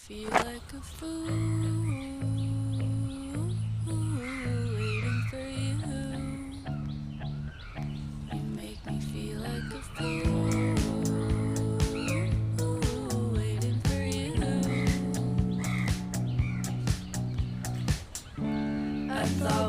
feel like a fool waiting for you. You make me feel like a fool waiting for you. I thought